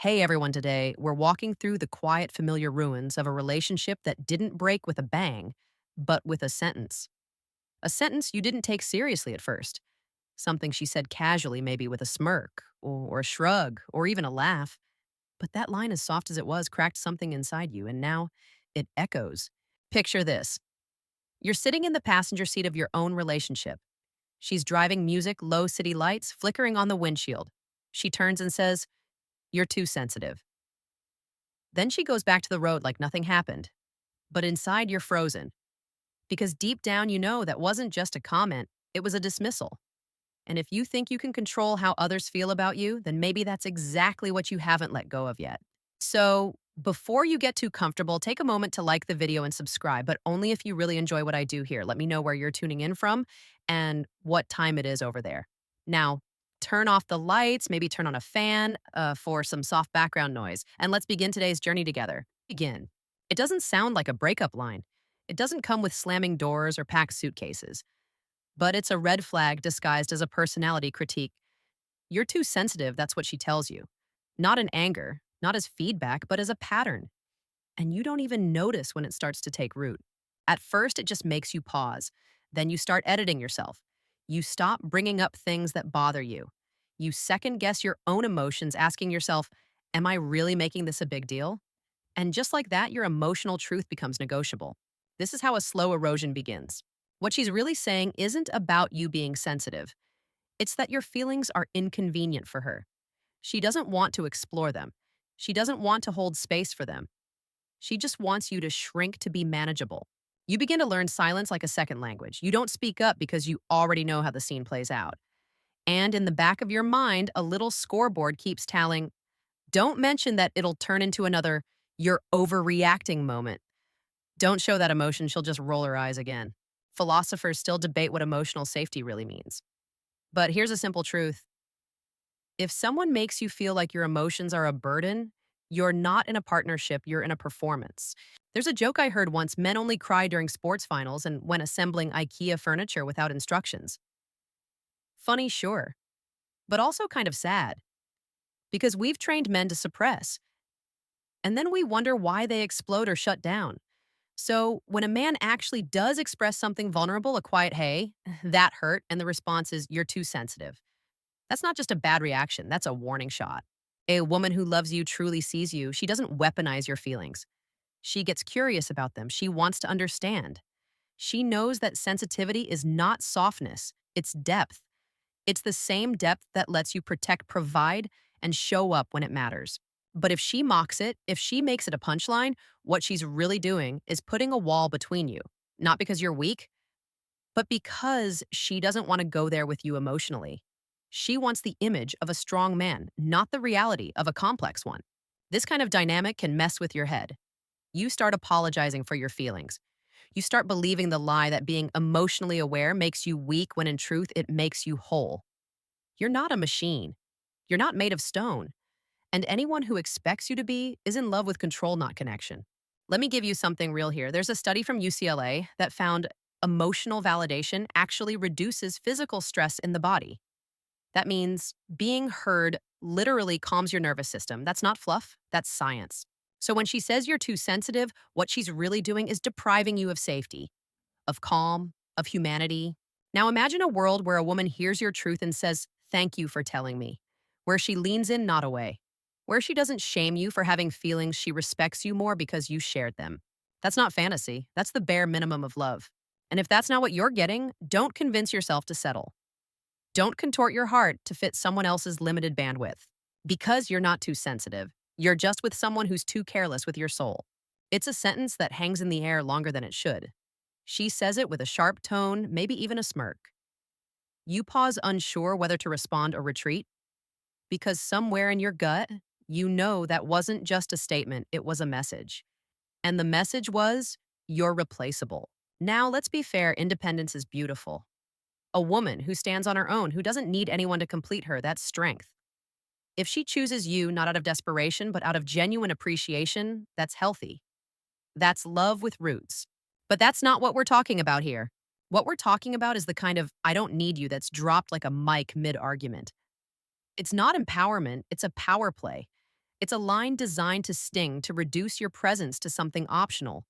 Hey everyone, today we're walking through the quiet, familiar ruins of a relationship that didn't break with a bang, but with a sentence. A sentence you didn't take seriously at first. Something she said casually, maybe with a smirk, or a shrug, or even a laugh. But that line, as soft as it was, cracked something inside you, and now it echoes. Picture this: you're sitting in the passenger seat of your own relationship. She's driving music, low city lights, flickering on the windshield. She turns and says, "You're too sensitive." Then she goes back to the road like nothing happened. But inside, you're frozen. Because deep down, you know that wasn't just a comment, it was a dismissal. And if you think you can control how others feel about you, then maybe that's exactly what you haven't let go of yet. So, before you get too comfortable, take a moment to like the video and subscribe, but only if you really enjoy what I do here. Let me know where you're tuning in from and what time it is over there. Now, turn off the lights, maybe turn on a fan for some soft background noise, and let's begin today's journey together. Begin. It doesn't sound like a breakup line. It doesn't come with slamming doors or packed suitcases, but it's a red flag disguised as a personality critique. You're too sensitive, that's what she tells you. Not in anger, not as feedback, but as a pattern. And you don't even notice when it starts to take root. At first, it just makes you pause. Then you start editing yourself. You stop bringing up things that bother you. You second guess your own emotions, asking yourself, am I really making this a big deal? And just like that, your emotional truth becomes negotiable. This is how a slow erosion begins. What she's really saying isn't about you being sensitive. It's that your feelings are inconvenient for her. She doesn't want to explore them. She doesn't want to hold space for them. She just wants you to shrink to be manageable. You begin to learn silence like a second language. You don't speak up because you already know how the scene plays out. And in the back of your mind, a little scoreboard keeps tallying. Don't mention that it'll turn into another "you're overreacting" moment. Don't show that emotion, she'll just roll her eyes again. Philosophers still debate what emotional safety really means. But here's a simple truth: if someone makes you feel like your emotions are a burden, you're not in a partnership, you're in a performance. There's a joke I heard once: men only cry during sports finals and when assembling IKEA furniture without instructions. Funny, sure, but also kind of sad, because we've trained men to suppress, and then we wonder why they explode or shut down. So, when a man actually does express something vulnerable, a quiet "hey, that hurt," and the response is "you're too sensitive," that's not just a bad reaction, that's a warning shot. A woman who loves you truly sees you. She doesn't weaponize your feelings. She gets curious about them. She wants to understand. She knows that sensitivity is not softness, it's depth. It's the same depth that lets you protect, provide, and show up when it matters. But if she mocks it, if she makes it a punchline, what she's really doing is putting a wall between you. Not because you're weak, but because she doesn't want to go there with you emotionally. She wants the image of a strong man, not the reality of a complex one. This kind of dynamic can mess with your head. You start apologizing for your feelings. You start believing the lie that being emotionally aware makes you weak when in truth it makes you whole. You're not a machine. You're not made of stone. And anyone who expects you to be is in love with control, not connection. Let me give you something real here. There's a study from UCLA that found emotional validation actually reduces physical stress in the body. That means being heard literally calms your nervous system. That's not fluff, that's science. So when she says you're too sensitive, what she's really doing is depriving you of safety, of calm, of humanity. Now imagine a world where a woman hears your truth and says, "Thank you for telling me," where she leans in, not away, where she doesn't shame you for having feelings, she respects you more because you shared them. That's not fantasy, that's the bare minimum of love. And if that's not what you're getting, don't convince yourself to settle. Don't contort your heart to fit someone else's limited bandwidth. Because you're not too sensitive, you're just with someone who's too careless with your soul. It's a sentence that hangs in the air longer than it should. She says it with a sharp tone, maybe even a smirk. You pause, unsure whether to respond or retreat, because somewhere in your gut, you know that wasn't just a statement, it was a message. And the message was, you're replaceable. Now, let's be fair, independence is beautiful. A woman who stands on her own, who doesn't need anyone to complete her, that's strength. If she chooses you not out of desperation, but out of genuine appreciation, that's healthy. That's love with roots. But that's not what we're talking about here. What we're talking about is the kind of "I don't need you" that's dropped like a mic mid argument. It's not empowerment, it's a power play. It's a line designed to sting, to reduce your presence to something optional.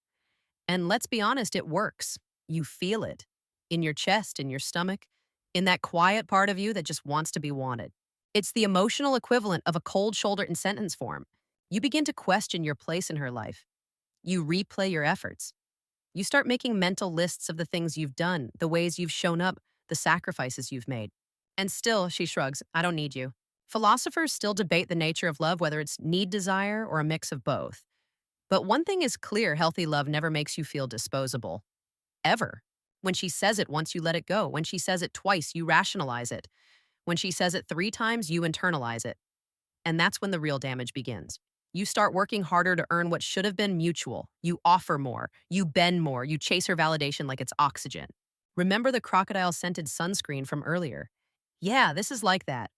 And let's be honest, it works. You feel it in your chest, in your stomach, in that quiet part of you that just wants to be wanted. It's the emotional equivalent of a cold shoulder in sentence form. You begin to question your place in her life. You replay your efforts. You start making mental lists of the things you've done, the ways you've shown up, the sacrifices you've made. And still, she shrugs, I don't need you. Philosophers still debate the nature of love, whether it's need desire or a mix of both. But one thing is clear, healthy love never makes you feel disposable. Ever. When she says it once, you let it go. When she says it twice, you rationalize it. When she says it 3 times, you internalize it. And that's when the real damage begins. You start working harder to earn what should have been mutual. You offer more. You bend more. You chase her validation like it's oxygen. Remember the crocodile scented sunscreen from earlier? Yeah, this is like that.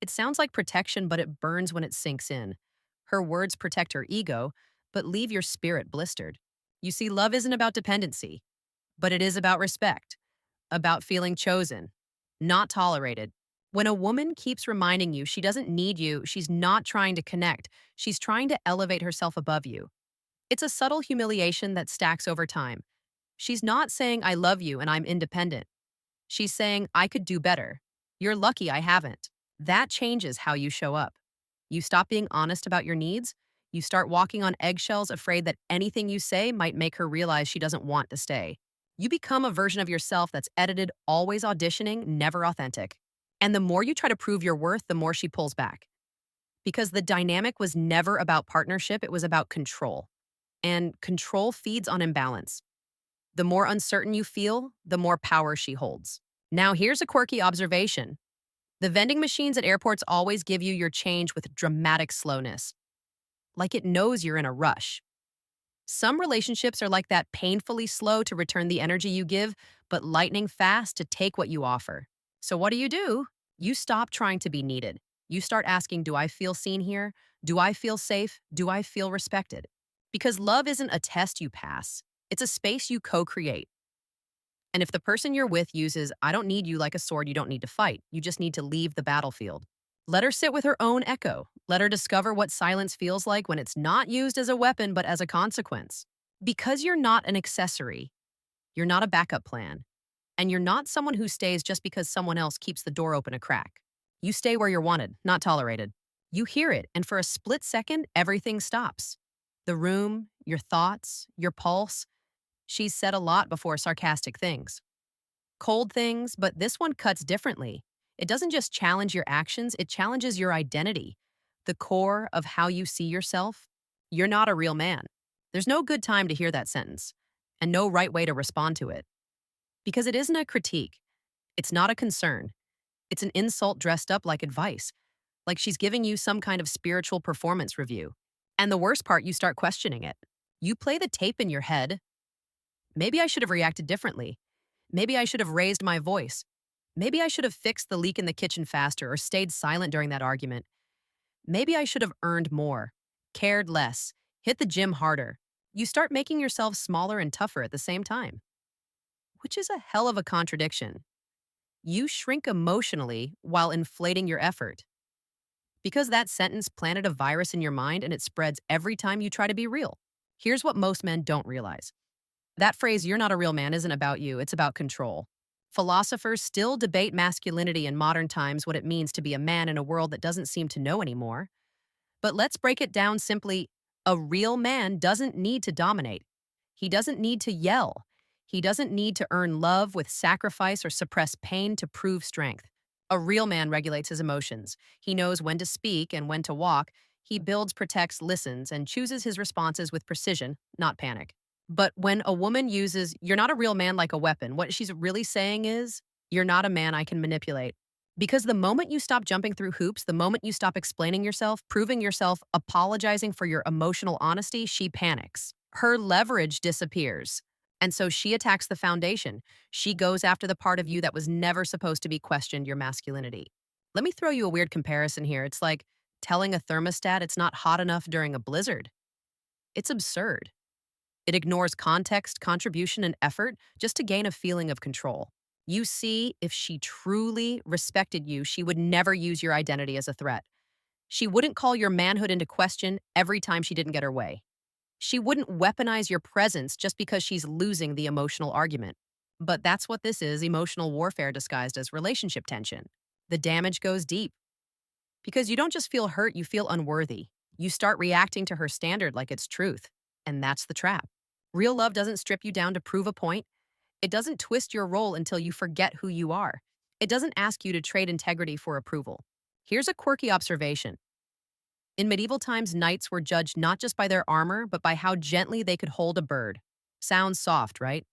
It sounds like protection, but it burns when it sinks in. Her words protect her ego, but leave your spirit blistered. You see, love isn't about dependency, but it is about respect, about feeling chosen, not tolerated. When a woman keeps reminding you she doesn't need you, she's not trying to connect. She's trying to elevate herself above you. It's a subtle humiliation that stacks over time. She's not saying, I love you and I'm independent. She's saying, I could do better. You're lucky I haven't. That changes how you show up. You stop being honest about your needs. You start walking on eggshells, afraid that anything you say might make her realize she doesn't want to stay. You become a version of yourself that's edited, always auditioning, never authentic. And the more you try to prove your worth, the more she pulls back. Because the dynamic was never about partnership, it was about control. And control feeds on imbalance. The more uncertain you feel, the more power she holds. Now, here's a quirky observation. The vending machines at airports always give you your change with dramatic slowness, like it knows you're in a rush. Some relationships are like that, painfully slow to return the energy you give, but lightning fast to take what you offer. So what do? You stop trying to be needed. You start asking, do I feel seen here? Do I feel safe? Do I feel respected? Because love isn't a test you pass. It's a space you co-create. And if the person you're with uses, I don't need you like a sword, you don't need to fight. You just need to leave the battlefield. Let her sit with her own echo. Let her discover what silence feels like when it's not used as a weapon, but as a consequence. Because you're not an accessory. You're not a backup plan. And you're not someone who stays just because someone else keeps the door open a crack. You stay where you're wanted, not tolerated. You hear it, and for a split second, everything stops. The room, your thoughts, your pulse. She's said a lot before, sarcastic things. Cold things, but this one cuts differently. It doesn't just challenge your actions, it challenges your identity. The core of how you see yourself. You're not a real man. There's no good time to hear that sentence, and no right way to respond to it. Because it isn't a critique. It's not a concern. It's an insult dressed up like advice, like she's giving you some kind of spiritual performance review. And the worst part, you start questioning it. You play the tape in your head. Maybe I should have reacted differently. Maybe I should have raised my voice. Maybe I should have fixed the leak in the kitchen faster or stayed silent during that argument. Maybe I should have earned more, cared less, hit the gym harder. You start making yourself smaller and tougher at the same time, which is a hell of a contradiction. You shrink emotionally while inflating your effort. Because that sentence planted a virus in your mind and it spreads every time you try to be real. Here's what most men don't realize. That phrase, you're not a real man, isn't about you, it's about control. Philosophers still debate masculinity in modern times, what it means to be a man in a world that doesn't seem to know anymore. But let's break it down simply. A real man doesn't need to dominate. He doesn't need to yell. He doesn't need to earn love with sacrifice or suppress pain to prove strength. A real man regulates his emotions. He knows when to speak and when to walk. He builds, protects, listens, and chooses his responses with precision, not panic. But when a woman uses, you're not a real man like a weapon, what she's really saying is, you're not a man I can manipulate. Because the moment you stop jumping through hoops, the moment you stop explaining yourself, proving yourself, apologizing for your emotional honesty, she panics. Her leverage disappears. And so she attacks the foundation. She goes after the part of you that was never supposed to be questioned, your masculinity. Let me throw you a weird comparison here. It's like telling a thermostat it's not hot enough during a blizzard. It's absurd. It ignores context, contribution, and effort just to gain a feeling of control. You see, if she truly respected you, she would never use your identity as a threat. She wouldn't call your manhood into question every time she didn't get her way. She wouldn't weaponize your presence just because she's losing the emotional argument. But that's what this is, emotional warfare disguised as relationship tension. The damage goes deep because you don't just feel hurt, you feel unworthy. You start reacting to her standard like it's truth. And that's the trap. Real love doesn't strip you down to prove a point. It doesn't twist your role until you forget who you are. It doesn't ask you to trade integrity for approval. Here's a quirky observation. In medieval times, knights were judged not just by their armor, but by how gently they could hold a bird. Sounds soft, right?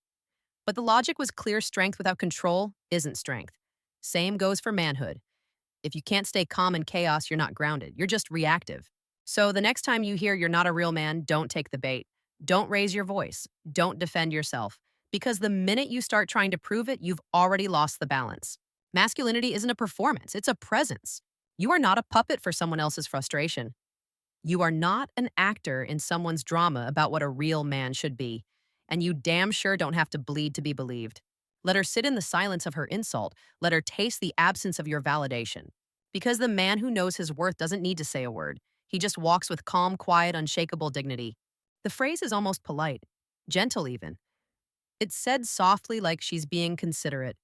But the logic was clear: strength without control isn't strength. Same goes for manhood. If you can't stay calm in chaos, you're not grounded. You're just reactive. So the next time you hear you're not a real man, don't take the bait. Don't raise your voice. Don't defend yourself. Because the minute you start trying to prove it, you've already lost the balance. Masculinity isn't a performance, it's a presence. You are not a puppet for someone else's frustration. You are not an actor in someone's drama about what a real man should be. And you damn sure don't have to bleed to be believed. Let her sit in the silence of her insult. Let her taste the absence of your validation. Because the man who knows his worth doesn't need to say a word. He just walks with calm, quiet, unshakable dignity. The phrase is almost polite, gentle even. It's said softly like she's being considerate,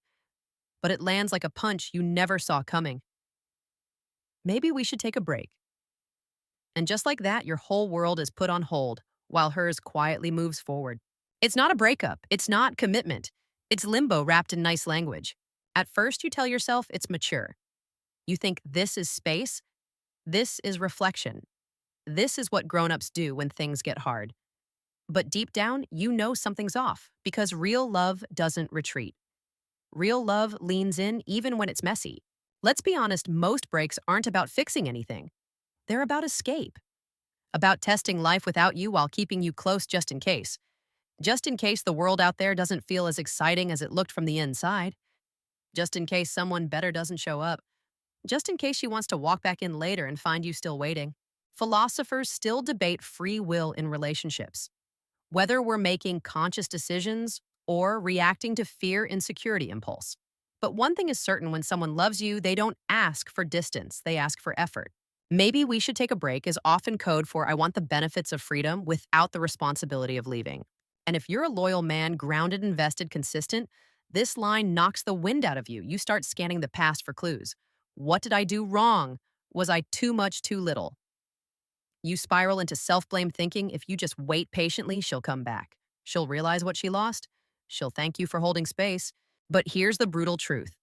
but it lands like a punch you never saw coming. Maybe we should take a break. And just like that, your whole world is put on hold while hers quietly moves forward. It's not a breakup. It's not commitment. It's limbo wrapped in nice language. At first, you tell yourself it's mature. You think this is space. This is reflection. This is what grown-ups do when things get hard. But deep down, you know something's off because real love doesn't retreat. Real love leans in even when it's messy. Let's be honest, most breaks aren't about fixing anything. They're about escape. About testing life without you while keeping you close just in case. Just in case the world out there doesn't feel as exciting as it looked from the inside. Just in case someone better doesn't show up. Just in case she wants to walk back in later and find you still waiting. Philosophers still debate free will in relationships. Whether we're making conscious decisions or reacting to fear, insecurity impulse. But one thing is certain: when someone loves you, they don't ask for distance, they ask for effort. Maybe we should take a break is often code for I want the benefits of freedom without the responsibility of leaving. And if you're a loyal man, grounded, invested, consistent, this line knocks the wind out of you. You start scanning the past for clues. What did I do wrong? Was I too much, too little? You spiral into self-blame thinking if you just wait patiently, she'll come back. She'll realize what she lost. She'll thank you for holding space. But here's the brutal truth.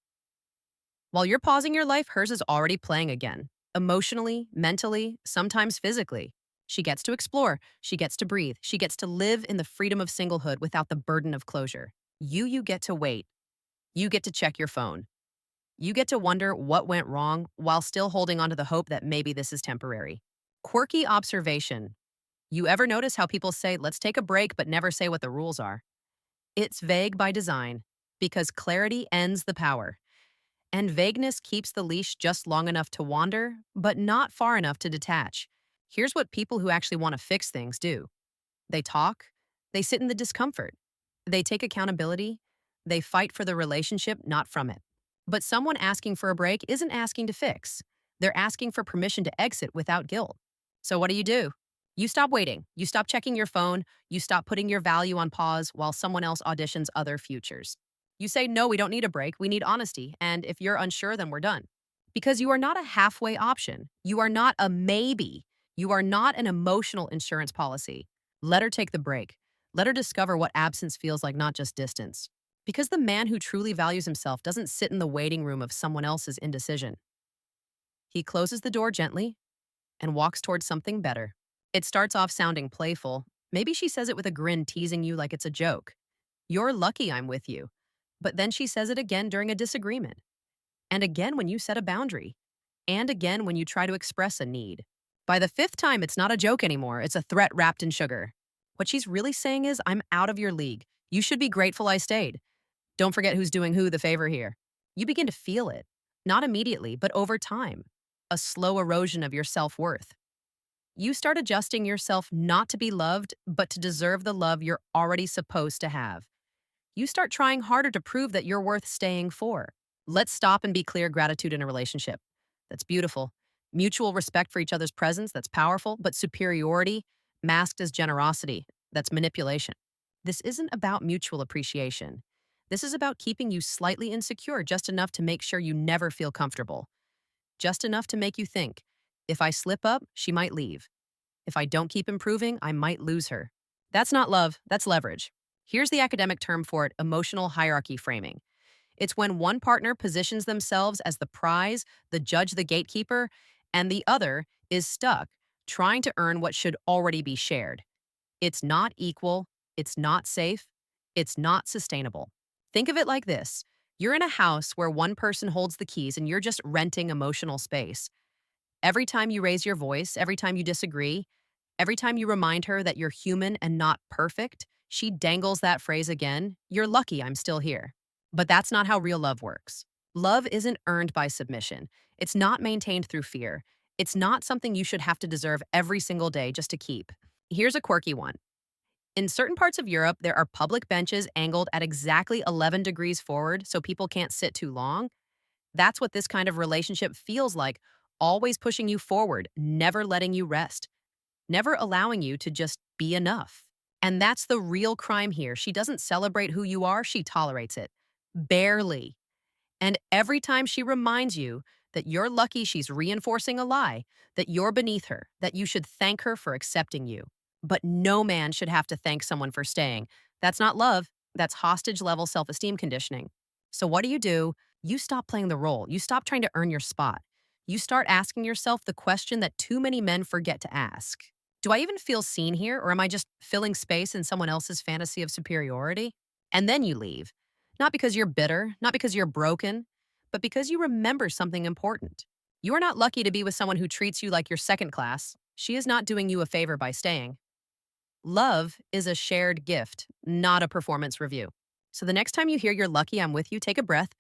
While you're pausing your life, hers is already playing again. Emotionally, mentally, sometimes physically. She gets to explore. She gets to breathe. She gets to live in the freedom of singlehood without the burden of closure. You get to wait. You get to check your phone. You get to wonder what went wrong while still holding on to the hope that maybe this is temporary. Quirky observation. You ever notice how people say, let's take a break, but never say what the rules are? It's vague by design, because clarity ends the power. And vagueness keeps the leash just long enough to wander, but not far enough to detach. Here's what people who actually want to fix things do. They talk, they sit in the discomfort, they take accountability, they fight for the relationship, not from it. But someone asking for a break isn't asking to fix. They're asking for permission to exit without guilt. So what do? You stop waiting. You stop checking your phone. You stop putting your value on pause while someone else auditions other futures. You say, no, we don't need a break. We need honesty. And if you're unsure, then we're done. Because you are not a halfway option. You are not a maybe. You are not an emotional insurance policy. Let her take the break. Let her discover what absence feels like, not just distance. Because the man who truly values himself doesn't sit in the waiting room of someone else's indecision. He closes the door gently and walks towards something better. It starts off sounding playful. Maybe she says it with a grin, teasing you like it's a joke. You're lucky I'm with you. But then she says it again during a disagreement. And again when you set a boundary. And again when you try to express a need. By the fifth time, it's not a joke anymore. It's a threat wrapped in sugar. What she's really saying is, I'm out of your league. You should be grateful I stayed. Don't forget who's doing who the favor here. You begin to feel it. Not immediately, but over time. A slow erosion of your self-worth. You start adjusting yourself not to be loved, but to deserve the love you're already supposed to have. You start trying harder to prove that you're worth staying for. Let's stop and be clear: gratitude in a relationship. That's beautiful. Mutual respect for each other's presence, that's powerful, but superiority masked as generosity, that's manipulation. This isn't about mutual appreciation. This is about keeping you slightly insecure, just enough to make sure you never feel comfortable, just enough to make you think, if I slip up, she might leave. If I don't keep improving, I might lose her. That's not love, that's leverage. Here's the academic term for it: emotional hierarchy framing. It's when one partner positions themselves as the prize, the judge, the gatekeeper, and the other is stuck trying to earn what should already be shared. It's not equal, it's not safe, it's not sustainable. Think of it like this: you're in a house where one person holds the keys and you're just renting emotional space. Every time you raise your voice, every time you disagree, every time you remind her that you're human and not perfect, she dangles that phrase again: you're lucky I'm still here. But that's not how real love works. Love isn't earned by submission. It's not maintained through fear. It's not something you should have to deserve every single day just to keep. Here's a quirky one. In certain parts of Europe, there are public benches angled at exactly 11 degrees forward so people can't sit too long. That's what this kind of relationship feels like, always pushing you forward, never letting you rest, never allowing you to just be enough. And that's the real crime here. She doesn't celebrate who you are, she tolerates it. Barely. And every time she reminds you that you're lucky, she's reinforcing a lie, that you're beneath her, that you should thank her for accepting you. But no man should have to thank someone for staying. That's not love, that's hostage level self esteem conditioning. So, what do? You stop playing the role, you stop trying to earn your spot. You start asking yourself the question that too many men forget to ask: do I even feel seen here, or am I just filling space in someone else's fantasy of superiority? And then you leave. Not because you're bitter, not because you're broken, but because you remember something important. You are not lucky to be with someone who treats you like you're second class. She is not doing you a favor by staying. Love is a shared gift, not a performance review. So the next time you hear you're lucky I'm with you, take a breath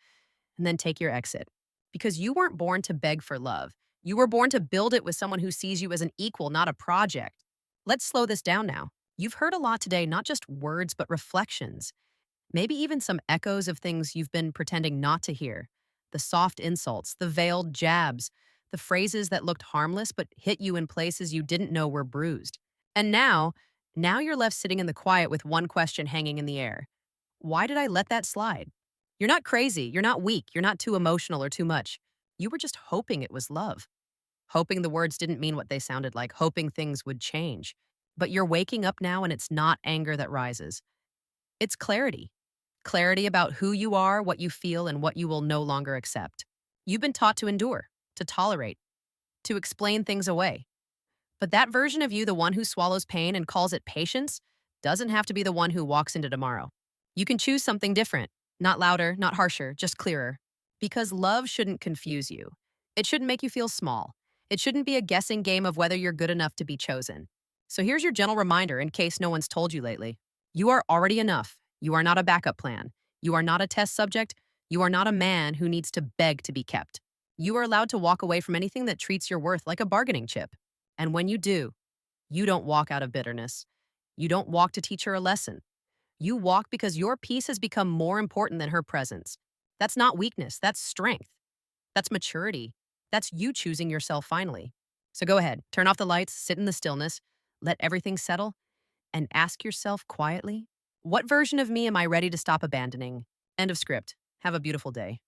and then take your exit. Because you weren't born to beg for love. You were born to build it with someone who sees you as an equal, not a project. Let's slow this down now. You've heard a lot today, not just words, but reflections. Maybe even some echoes of things you've been pretending not to hear. The soft insults, the veiled jabs, the phrases that looked harmless but hit you in places you didn't know were bruised. And now you're left sitting in the quiet with one question hanging in the air. Why did I let that slide? You're not crazy, you're not weak, you're not too emotional or too much. You were just hoping it was love. Hoping the words didn't mean what they sounded like, hoping things would change. But you're waking up now and it's not anger that rises. It's clarity. Clarity about who you are, what you feel, and what you will no longer accept. You've been taught to endure, to tolerate, to explain things away. But that version of you, the one who swallows pain and calls it patience, doesn't have to be the one who walks into tomorrow. You can choose something different, not louder, not harsher, just clearer. Because love shouldn't confuse you. It shouldn't make you feel small. It shouldn't be a guessing game of whether you're good enough to be chosen. So here's your gentle reminder in case no one's told you lately. You are already enough. You are not a backup plan. You are not a test subject. You are not a man who needs to beg to be kept. You are allowed to walk away from anything that treats your worth like a bargaining chip. And when you do, you don't walk out of bitterness. You don't walk to teach her a lesson. You walk because your peace has become more important than her presence. That's not weakness, that's strength. That's maturity. That's you choosing yourself finally. So go ahead, turn off the lights, sit in the stillness, let everything settle, and ask yourself quietly, what version of me am I ready to stop abandoning? End of script. Have a beautiful day.